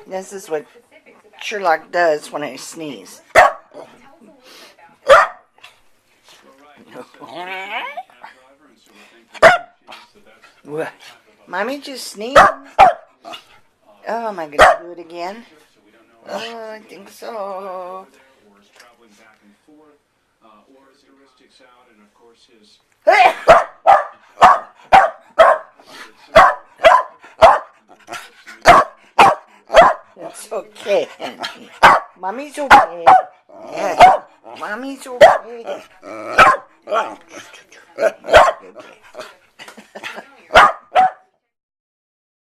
This is what Sherlock does when I sneeze. Mommy just sneezed. Oh, am I going to do it again? Oh, I think so. It's okay. Mommy's okay. Yes. Mommy's okay.